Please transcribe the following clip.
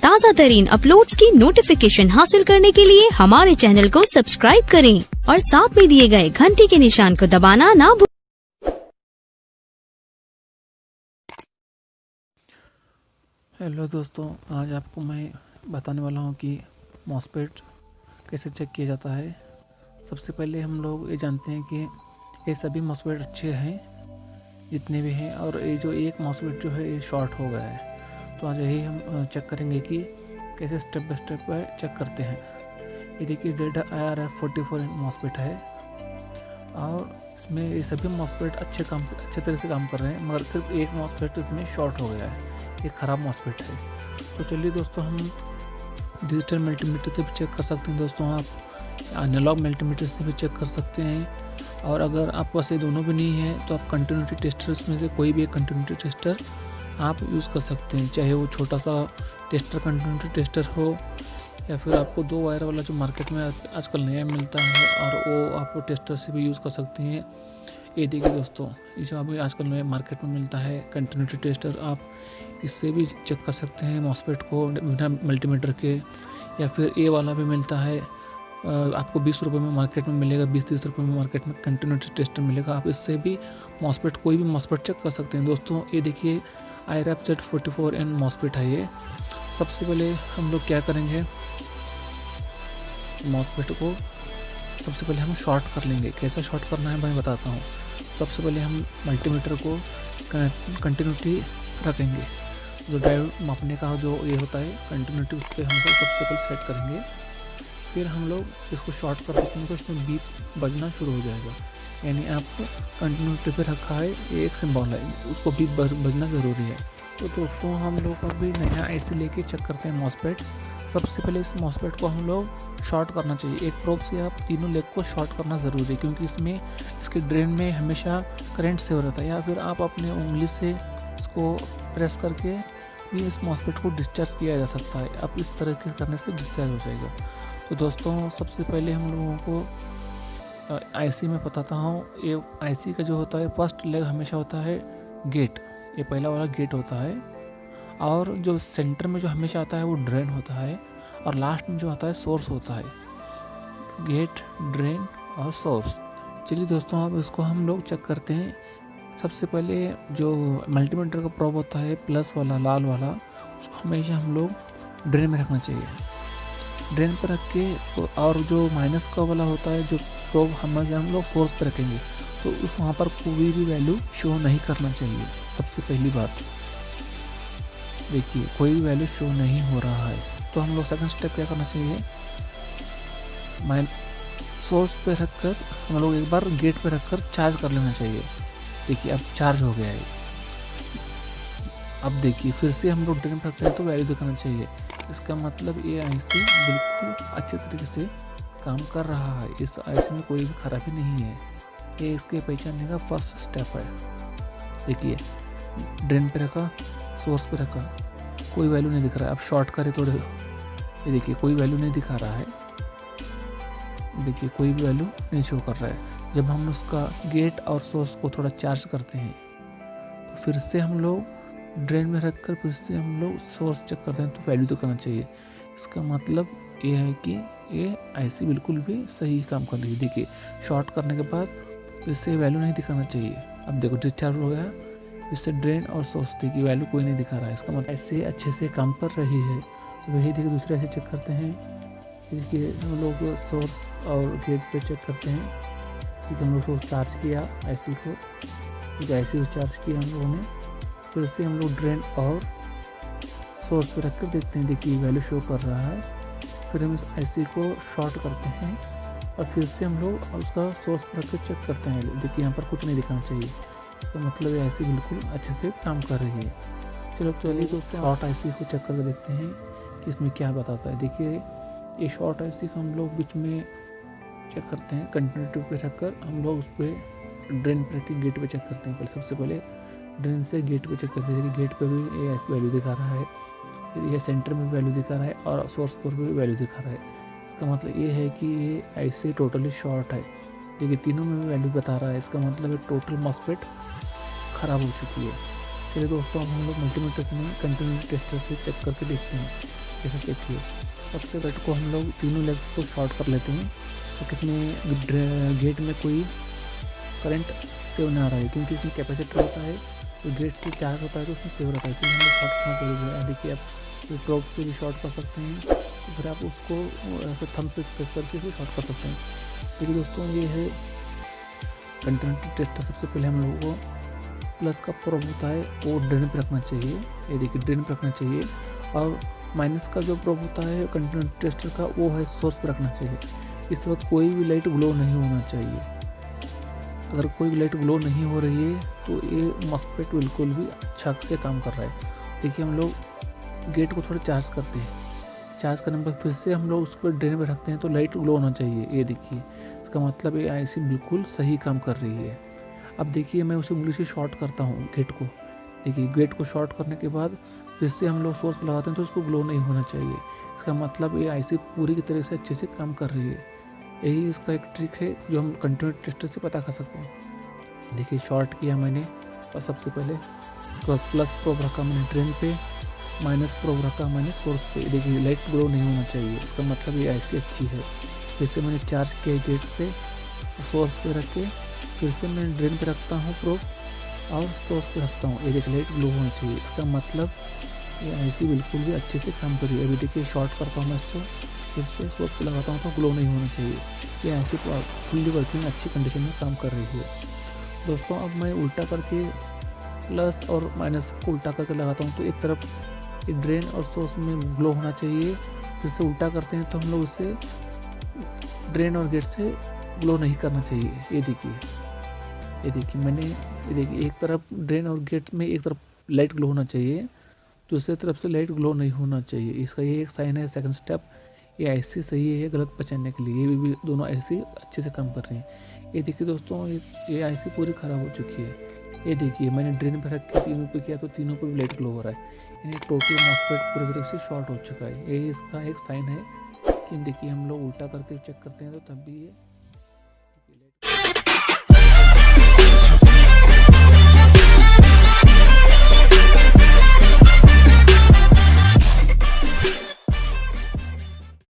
ताज़ा तरीन अपलोड्स की नोटिफिकेशन हासिल करने के लिए हमारे चैनल को सब्सक्राइब करें और साथ में दिए गए घंटी के निशान को दबाना ना भूलें। हेलो दोस्तों, आज आपको मैं बताने वाला हूँ कि मॉस्फेट कैसे चेक किया जाता है। सबसे पहले हम लोग ये जानते हैं कि ये सभी मॉस्फेट अच्छे हैं जितने भी हैं, और ये जो एक मॉस्फेट जो है ये शॉर्ट हो गया है। तो आज यही हम चेक करेंगे कि कैसे स्टेप बाय स्टेप चेक करते हैं। ये देखिए ZIRF44 मॉस्फेट है और इसमें ये सभी मॉस्फेट अच्छे तरह से काम कर रहे हैं, मगर सिर्फ एक मॉस्फेट इसमें शॉर्ट हो गया है, ये ख़राब मॉस्फेट है। तो चलिए दोस्तों, हम डिजिटल मल्टीमीटर से भी चेक कर सकते हैं। दोस्तों, आप एनालॉग मल्टीमीटर से भी चेक कर सकते हैं, और अगर आपके पास ये दोनों भी नहीं है तो आप कंटिन्यूटी टेस्टर में से कोई भी एक कंटिन्यूटी टेस्टर आप यूज़ कर सकते हैं, चाहे वो छोटा सा टेस्टर कंटिन्यूटी टेस्टर हो या फिर आपको 2 वायर वाला जो मार्केट में आजकल नया मिलता है, और वो आप टेस्टर से भी यूज़ कर सकते हैं। ये देखिए दोस्तों, ये जो अभी आजकल नए मार्केट में मिलता है कंटिन्यूटी टेस्टर, आप इससे भी चेक कर सकते हैं मॉस्फेट को बिना मल्टीमीटर के। या फिर ये वाला भी मिलता है, आपको 20 रुपये में मार्केट में मिलेगा, 20-30 रुपये में मार्केट में कंटिन्यूटी टेस्टर मिलेगा। आप इससे भी मॉस्फेट, कोई भी मॉस्फेट चेक कर सकते हैं। दोस्तों, ये देखिए IRF Z44N मॉस्फेट है ये। सबसे पहले हम लोग क्या करेंगे, मॉस्फेट को सबसे पहले हम शॉर्ट कर लेंगे। कैसा शॉर्ट करना है मैं बताता हूँ। सबसे पहले हम मल्टीमीटर को कंटिन्यूटी रखेंगे, जो डायोड मापने का जो ये होता है कंटिन्यूटी, उस पर हम लोग सबसे पहले सेट करेंगे। फिर हम लोग इसको शॉर्ट कर देते हैं तो इसमें बीप बजना शुरू हो जाएगा, यानी आपको कंटिन्यूटी पे रखा है, ये एक सिंबल है, उसको बीप बजना ज़रूरी है। तो दोस्तों, हम लोग अभी नया IC लेके चेक करते हैं मॉस्फेट। सबसे पहले इस मॉस्फेट को हम लोग शॉर्ट करना चाहिए। एक प्रोब से आप तीनों लेग को शॉर्ट करना ज़रूरी है, क्योंकि इसमें इसके ड्रेन में हमेशा करंट सेव रहता है। या फिर आप अपने उंगली से इसको प्रेस करके भी इस मॉस्फेट को डिस्चार्ज किया जा सकता है। आप इस तरह के करने से डिस्चार्ज हो जाएगा। तो दोस्तों, सबसे पहले हम लोगों को IC में बताता हूँ। ये IC का जो होता है फर्स्ट लेग हमेशा होता है गेट, ये पहला वाला गेट होता है, और जो सेंटर में जो हमेशा आता है वो ड्रेन होता है, और लास्ट में जो आता है सोर्स होता है। गेट, ड्रेन और सोर्स। चलिए दोस्तों, अब इसको हम लोग चेक करते हैं। सबसे पहले जो मल्टीमीटर का प्रोब होता है प्लस वाला, लाल वाला, उसको हमेशा हम लोग ड्रेन में रखना चाहिए। ड्रेन पर रख के, और जो माइनस का वाला होता है जो प्रोब हम लोग सोर्स पर रखेंगे, तो उस वहाँ पर कोई भी वैल्यू शो नहीं करना चाहिए। सबसे पहली बात देखिए, कोई भी वैल्यू शो नहीं हो रहा है। तो हम लोग सेकंड स्टेप क्या करना चाहिए, सोर्स पे रखकर हम लोग एक बार गेट पे रखकर चार्ज कर लेना चाहिए। देखिए, अब चार्ज हो गया है। अब देखिए, फिर से हम लोग ड्रेन पर रखते हैं तो वैल्यू दिखाना चाहिए। इसका मतलब ये IC बिल्कुल अच्छे तरीके से काम कर रहा है, इस IC में कोई भी खराबी नहीं है। ये इसके पहचानने का फर्स्ट स्टेप है। देखिए, ड्रेन पे रखा, सोर्स पे रखा, कोई वैल्यू नहीं दिख रहा है। अब शॉर्ट करें तो ये देखिए, कोई वैल्यू नहीं दिखा रहा है। देखिए, कोई भी वैल्यू नहीं शो कर रहा है। जब हम उसका गेट और सोर्स को थोड़ा चार्ज करते हैं, तो फिर से हम लोग ड्रेन में रखकर फिर से हम लोग सोर्स चेक करते हैं तो वैल्यू तो करना चाहिए। इसका मतलब ये है कि ये IC बिल्कुल भी सही काम कर रही है। देखिए, शॉर्ट करने के बाद फिर से वैल्यू नहीं दिखाना चाहिए। अब देखो, डिस्चार्ज हो गया, इससे ड्रेन और सोर्स की वैल्यू कोई नहीं दिखा रहा है। इसका मतलब ऐसे अच्छे से काम कर रही है। वही देखिए, दूसरे ऐसे चेक करते हैं। देखिए, हम लोग सोर्स और गेट पे चेक करते हैं कि हम लोग को चार्ज किया IC को, IC चार्ज किया हम लोगों ने, फिर से हम लोग ड्रेन और सोर्स पे रख कर देखते हैं। देखिए, वैल्यू शो कर रहा है। फिर हम इस IC को शॉर्ट करते हैं और फिर से हम लोग उसका सोर्स पर रख कर चेक करते हैं। देखिए, यहाँ पर कुछ नहीं दिखाना चाहिए। तो मतलब ये IC बिल्कुल अच्छे से काम कर रही है। चलिए दोस्तों, शॉर्ट IC को चेक करके देखते हैं कि इसमें क्या बताता है। देखिए, ये शॉर्ट IC को हम लोग बीच में चेक करते हैं, कंटिन्यूटी पे रखकर हम लोग उस पर ड्रेन पर रख के गेट पे चेक करते हैं। पहले सबसे पहले ड्रेन से गेट पे चेक करते हैं कि गेट पे भी ये वैल्यू दिखा रहा है, फिर ये सेंटर में भी वैल्यू दिखा रहा है, और सोर्स पर भी वैल्यू दिखा रहा है। इसका मतलब ये है कि ये IC टोटली शॉर्ट है। देखिए, तीनों में वैल्यू बता रहा है। इसका मतलब टोटल मॉस्फेट ख़राब हो चुकी है। चलिए दोस्तों, अब हम लोग मल्टीमीटर से नहीं कंटिन्यूटी टेस्टर से चेक करके देखते हैं। जैसे देखिए सबसे बेट को हम लोग तीनों लेग्स को शॉर्ट कर लेते हैं तो इसमें गेट में कोई करंट सेव ना आ रहा है, क्योंकि इसमें कैपेसिटर होता है तो गेट से चार्ज होता है तो उसमें सेव रहता है, इसलिए हम लोग शॉर्ट करना जरूरी है। देखिए आप प्रोब से भी शॉर्ट कर सकते हैं, तो फिर आप उसको ऐसे थंब से प्रेस करके भी शॉर्ट कर सकते हैं। देखिए दोस्तों ये है कंटिन्यूटी टेस्टर। सबसे पहले हम लोगों को प्लस का प्रोब होता है वो ड्रेन पे रखना चाहिए, ये देखिए ड्रेन पे रखना चाहिए, और माइनस का जो प्रोब होता है कंटिन्यूटी टेस्टर का वो है सोर्स पे रखना चाहिए। इस वक्त कोई भी लाइट ग्लो नहीं होना चाहिए। अगर कोई भी लाइट ग्लो नहीं हो रही है तो ये मॉस्फेट बिल्कुल भी अच्छा से काम कर रहा है। देखिए हम लोग गेट को थोड़ा चार्ज करते हैं, चार्ज करने पर फिर से हम लोग उसको ड्रेन में रखते हैं तो लाइट ग्लो होना चाहिए। ये देखिए इसका मतलब ये आईसी बिल्कुल सही काम कर रही है। अब देखिए मैं उसे उंगली से शॉर्ट करता हूँ गेट को। देखिए गेट को शॉर्ट करने के बाद फिर से हम लोग सोर्स लगाते हैं तो उसको ग्लो नहीं होना चाहिए। इसका मतलब ये आईसी पूरी की तरह से अच्छे से काम कर रही है। यही इसका एक ट्रिक है जो हम कंटिन्यूटी टेस्टर से पता कर सकते हैं। देखिए शॉर्ट किया मैंने और सबसे पहले प्लस प्रोब रखा मैंने ड्रेन पे, माइनस प्रोब रखा मैंने सोर्स पे। देखिए लाइट ग्लो नहीं होना चाहिए, इसका मतलब ये आईसी अच्छी है। फिर से मैंने चार्ज किया गेट से, सोर्स पे रख के फिर से मैं ड्रेन पे रखता हूँ प्रोब और सोर्स पे रखता हूँ। ये देखिए लाइट ग्लो होना चाहिए, इसका मतलब ये आईसी बिल्कुल भी अच्छे से काम कर रही है। अभी देखिए शॉर्ट करता हूँ मैं इसको, फिर से सोर्स पे लगाता हूँ तो ग्लो नहीं होना चाहिए। ये आईसी फुल्ली वर्किंग अच्छी कंडीशन में काम कर रही है। दोस्तों अब मैं उल्टा करके प्लस और माइनस को उल्टा करके लगाता हूँ तो एक तरफ ये ड्रेन और सोर्स में ग्लो होना चाहिए, फिर से उल्टा करते हैं तो हम लोग इससे ड्रेन और गेट से ग्लो नहीं करना चाहिए। ये देखिए मैंने ये देखिए एक तरफ ड्रेन और गेट में एक तरफ लाइट ग्लो होना चाहिए, दूसरी तरफ से लाइट ग्लो नहीं होना चाहिए। इसका ये एक साइन है सेकंड स्टेप। ये आईसी सही है गलत पहचानने के लिए। ये भी दोनों आईसी अच्छे से काम कर रही हैं। ये देखिए दोस्तों ये आईसी पूरी ख़राब हो चुकी है। ये देखिए मैंने ड्रेन पर रख के तीनों पे किया तो तीनों पे भी लाइट ग्लो हो रहा है, यानी टोटल मॉस्फेट पूरी तरह से शॉर्ट हो चुका है। यही इसका एक साइन है कि देखिए हम लोग उल्टा करके चेक करते हैं तो तब भी ये